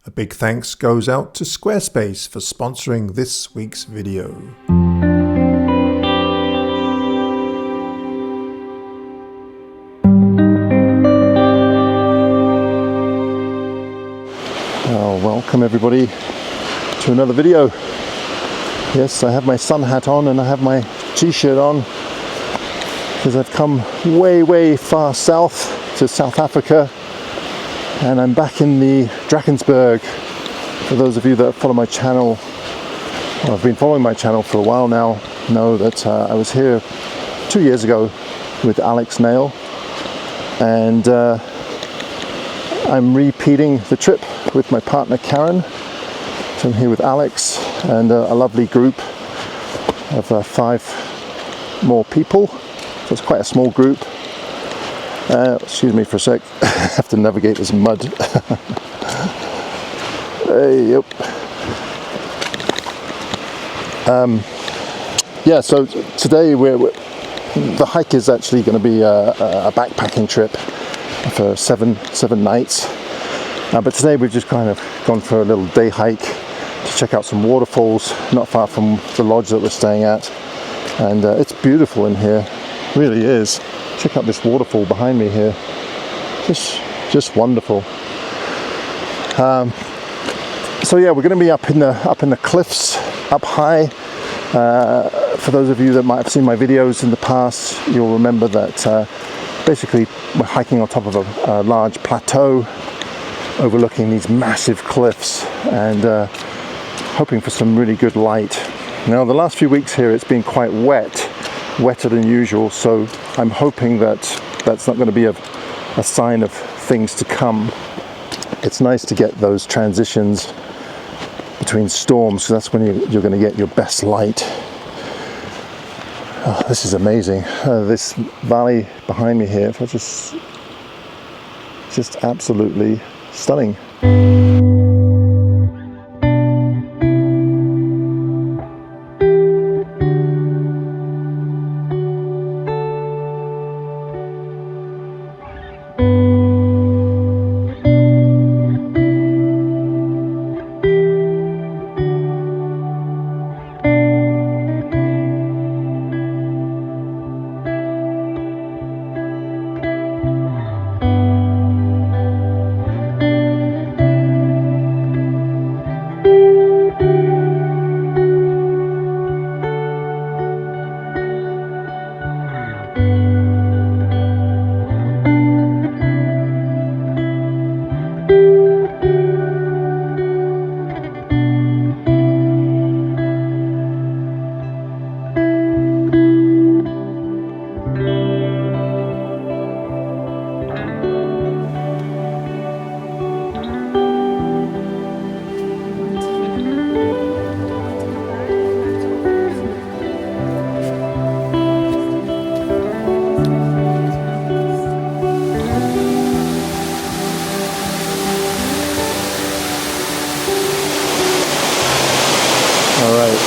A big thanks goes out to Squarespace for sponsoring this week's video. Welcome everybody to another video. Yes, I have my sun hat on and I have my t-shirt on because I've come way far south to South Africa, and I'm back in the Drakensberg. For those of you that follow my channel, or have been following my channel for a while now, know that I was here 2 years ago with Alex Nail, and I'm repeating the trip with my partner Karen. So I'm here with Alex and a lovely group of 5 more people. So it's quite a small group. Excuse me for a sec, I have to navigate this mud. Hey, yep. Yeah, so today the hike is actually going to be a backpacking trip for seven nights. But today we've just kind of gone for a little day hike to check out some waterfalls not far from the lodge that we're staying at. And it's beautiful in here, really is. Check out this waterfall behind me here. Just wonderful. So yeah, we're going to be up in the cliffs, up high. For those of you that might have seen my videos in the past, you'll remember that basically we're hiking on top of a large plateau overlooking these massive cliffs and hoping for some really good light. Now the last few weeks here it's been quite wet, wetter than usual, so I'm hoping that that's not going to be a sign of things to come. It's nice to get those transitions between storms, because that's when you're going to get your best light. Oh, this is amazing. This valley behind me here, just absolutely stunning.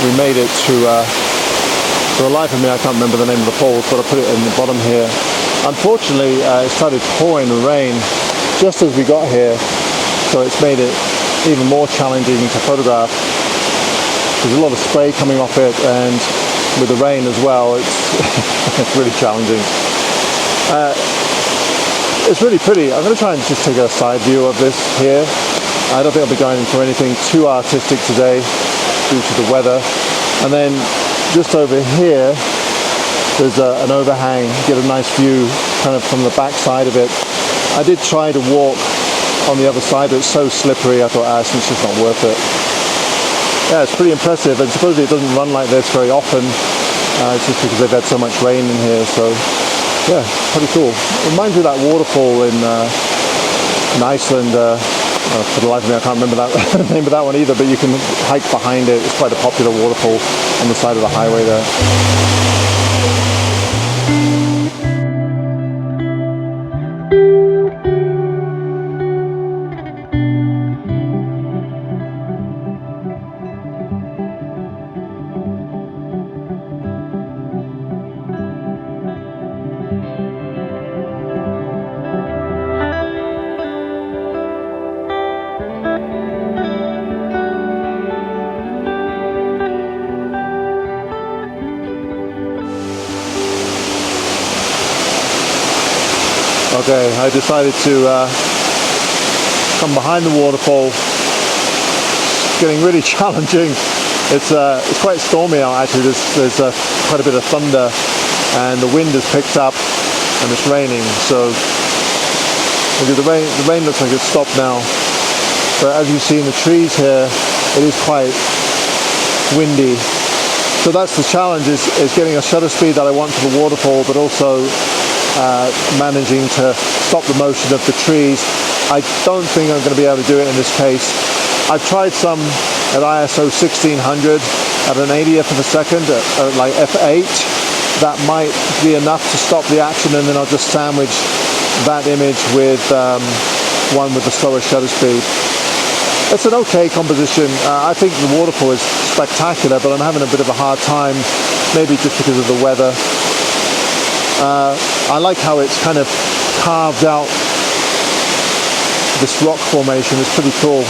We made it to, for the life of me I can't remember the name of the falls, but I put it in the bottom here. Unfortunately it started pouring rain just as we got here, so it's made it even more challenging to photograph. There's a lot of spray coming off it, and with the rain as well, it's really challenging. It's really pretty. I'm going to try and just take a side view of this here. I don't think I'll be going for anything too artistic today due to the weather. And then just over here there's an overhang. You get a nice view kind of from the back side of it. I did try to walk on the other side, but it's so slippery I thought it's just not worth it. Yeah, it's pretty impressive, and supposedly it doesn't run like this very often. It's just because they've had so much rain in here, so yeah, pretty cool. It reminds me of that waterfall in Iceland. For the life of me I can't remember the name of that one either, but you can hike behind it. It's quite a popular waterfall on the side of the highway there. Okay, I decided to come behind the waterfall. It's getting really challenging. It's quite stormy out actually. There's quite a bit of thunder, and the wind has picked up, and it's raining. So the rain looks like it's stopped now. But as you see in the trees here, it is quite windy. So that's the challenge: is getting a shutter speed that I want for the waterfall, but also managing to stop the motion of the trees. I don't think I'm going to be able to do it in this case. I've tried some at ISO 1600 at an 80th of a second, like f8. That might be enough to stop the action, and then I'll just sandwich that image with one with the slower shutter speed. It's an okay composition. I think the waterfall is spectacular, but I'm having a bit of a hard time, maybe just because of the weather. I like how it's kind of carved out this rock formation. It's pretty cool.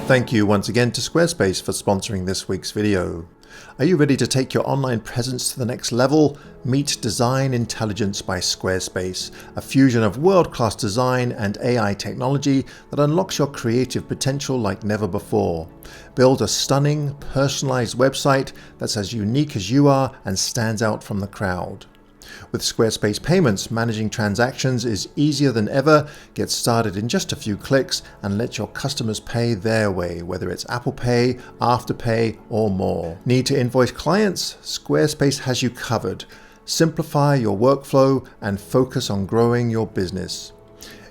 Thank you once again to Squarespace for sponsoring this week's video. Are you ready to take your online presence to the next level? Meet Design Intelligence by Squarespace, a fusion of world-class design and AI technology that unlocks your creative potential like never before. Build a stunning, personalized website that's as unique as you are and stands out from the crowd. With Squarespace Payments, managing transactions is easier than ever. Get started in just a few clicks and let your customers pay their way, whether it's Apple Pay, Afterpay, or more. Need to invoice clients? Squarespace has you covered. Simplify your workflow and focus on growing your business.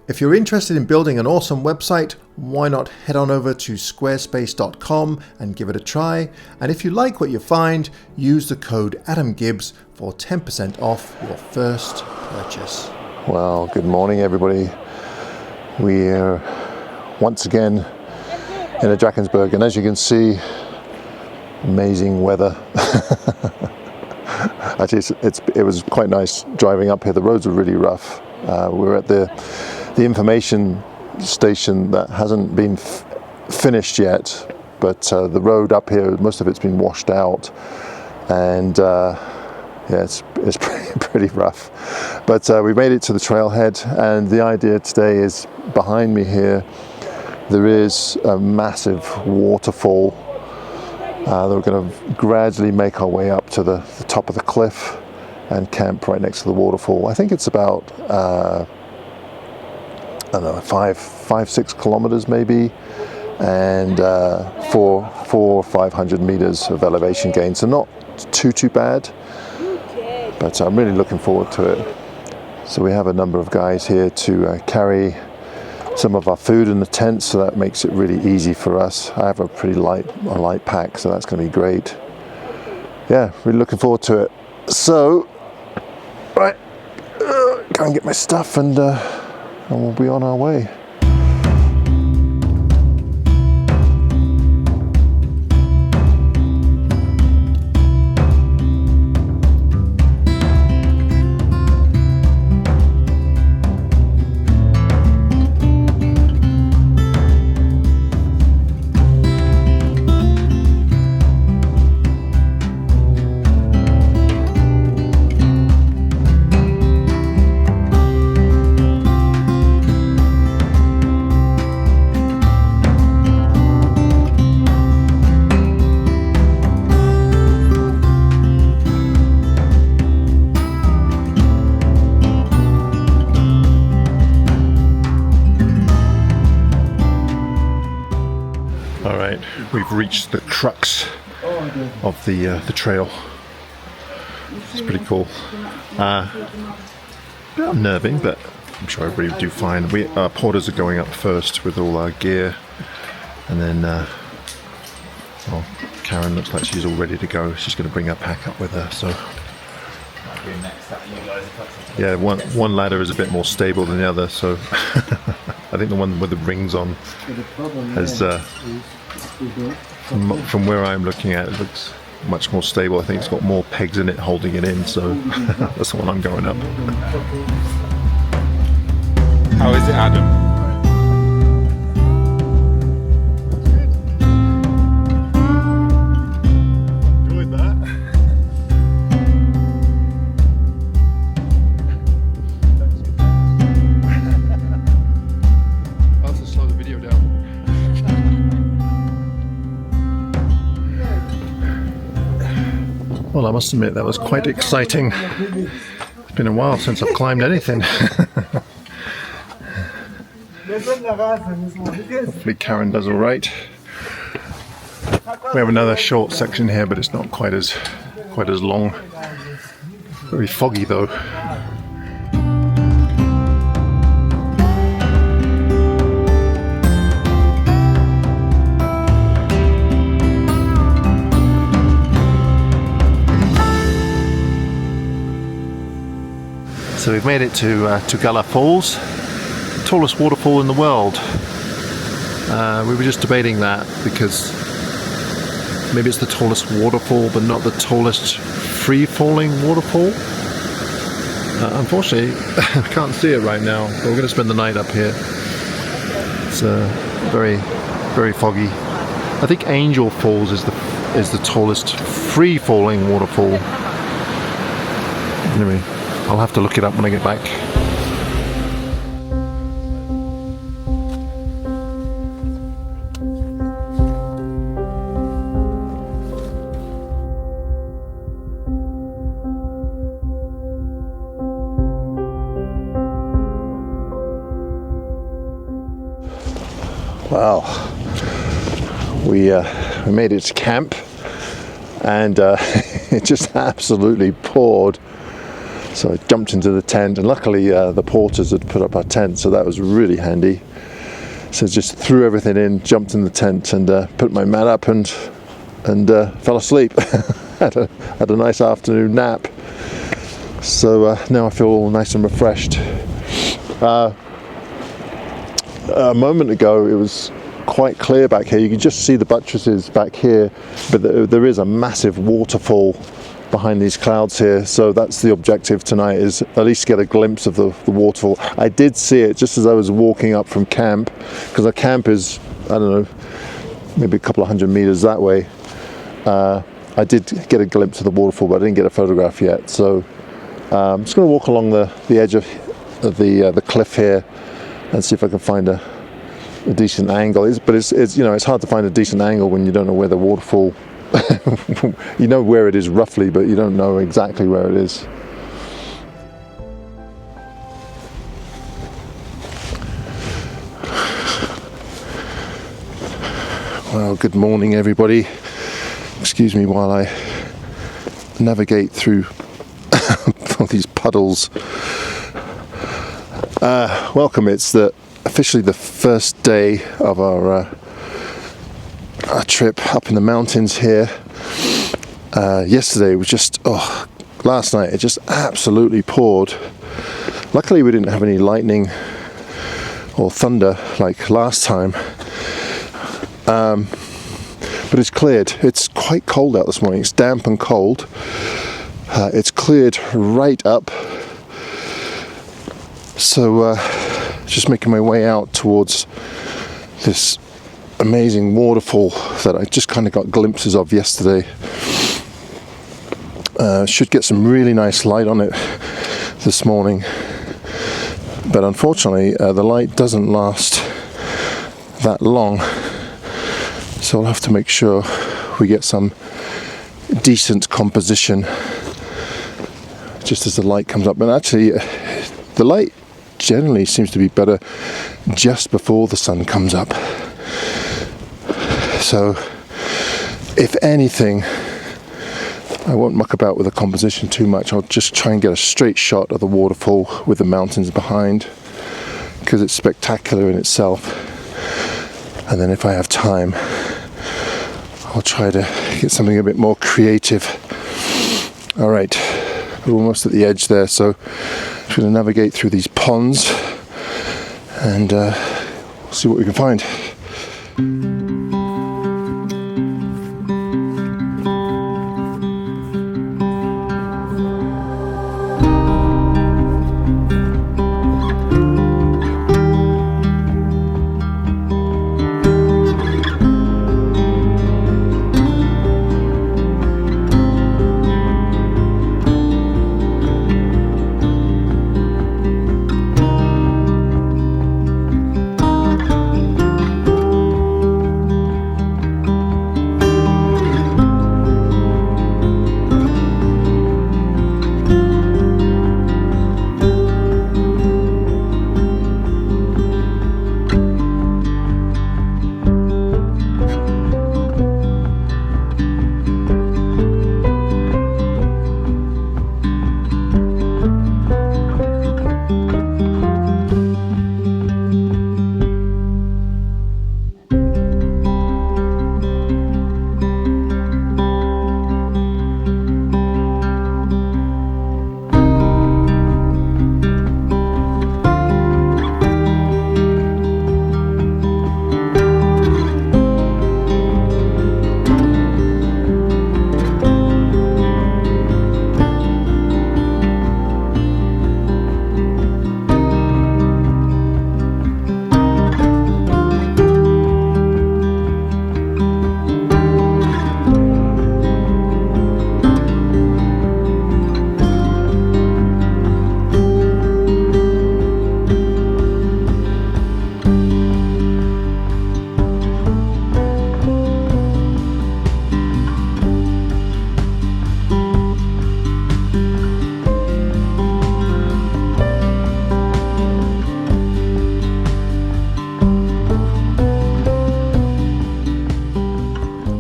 If you're interested in building an awesome website, why not head on over to squarespace.com and give it a try. And if you like what you find, use the code AdamGibbs for 10% off your first purchase. Well, good morning everybody. We're once again in a Drakensberg, and as you can see, amazing weather. Actually, it was quite nice driving up here. The roads were really rough. We're at the information station that hasn't been finished yet, but the road up here, most of it's been washed out, and yeah, it's pretty rough. But we made it to the trailhead, and the idea today is, behind me here, there is a massive waterfall that we're going to gradually make our way up to the top of the cliff and camp right next to the waterfall. I think it's about I don't know, 5-6 kilometers maybe, and 400-500 meters of elevation gain, so not too bad, but I'm really looking forward to it. So we have a number of guys here to carry some of our food in the tent, so that makes it really easy for us. I have a pretty light pack, so that's going to be great. Yeah, really looking forward to it. So, right, go and get my stuff, and we'll be on our way. We've reached the crux of the trail. It's pretty cool. A bit unnerving, but I'm sure everybody will do fine. Our porters are going up first with all our gear. And then, well, Karen looks like she's all ready to go. She's going to bring her pack up with her. So, yeah, one ladder is a bit more stable than the other. So, I think the one with the rings on has, from where I'm looking at, it looks much more stable. I think it's got more pegs in it holding it in. So, that's the one I'm going up. How is it, Adam? Enjoyed that. I'll have to slow the video down. Well, I must admit that was quite exciting. It's been a while since I've climbed anything. Hopefully Karen does all right. We have another short section here, but it's not quite as long. Very foggy though. So we've made it to Tugala Falls, the tallest waterfall in the world. We were just debating that because maybe it's the tallest waterfall but not the tallest free-falling waterfall. Unfortunately, I can't see it right now, but we're going to spend the night up here. It's very, very foggy. I think Angel Falls is the tallest free-falling waterfall. Anyway, I'll have to look it up when I get back. Wow, we made it to camp, and it just absolutely poured. So I jumped into the tent, and luckily the porters had put up our tent, so that was really handy. So just threw everything in, jumped in the tent, and put my mat up, and fell asleep. had a nice afternoon nap. So now I feel all nice and refreshed. A moment ago it was quite clear back here. You can just see the buttresses back here, but there is a massive waterfall behind these clouds here, so that's the objective tonight, is at least get a glimpse of the waterfall. I did see it just as I was walking up from camp, because our camp is, I don't know, maybe a couple of 100 meters that way. I did get a glimpse of the waterfall, but I didn't get a photograph yet, so I'm just going to walk along the edge of the cliff here and see if I can find a decent angle. But it's you know, it's hard to find a decent angle when you don't know where the waterfall you know where it is roughly, but you don't know exactly where it is. Well, good morning everybody. Excuse me while I navigate through all these puddles. Welcome. It's officially the first day of our trip up in the mountains here. Yesterday was just, last night it just absolutely poured. Luckily we didn't have any lightning or thunder like last time. But it's cleared. It's quite cold out this morning. It's damp and cold. It's cleared right up. So just making my way out towards this amazing waterfall that I just kind of got glimpses of yesterday. Should get some really nice light on it this morning, but unfortunately the light doesn't last that long, so I'll have to make sure we get some decent composition just as the light comes up. And actually the light generally seems to be better just before the sun comes up. So if anything, I won't muck about with the composition too much. I'll just try and get a straight shot of the waterfall with the mountains behind, because it's spectacular in itself. And then if I have time, I'll try to get something a bit more creative. All right, we're almost at the edge there, so I'm going to navigate through these ponds and see what we can find.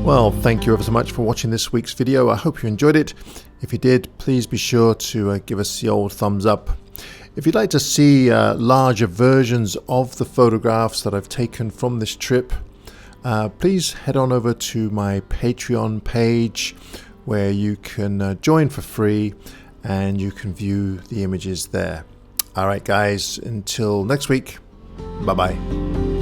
Well, thank you ever so much for watching this week's video. I hope you enjoyed it. If you did, please be sure to give us the old thumbs up. If you'd like to see larger versions of the photographs that I've taken from this trip, please head on over to my Patreon page where you can join for free and you can view the images there. All right, guys, until next week, bye-bye.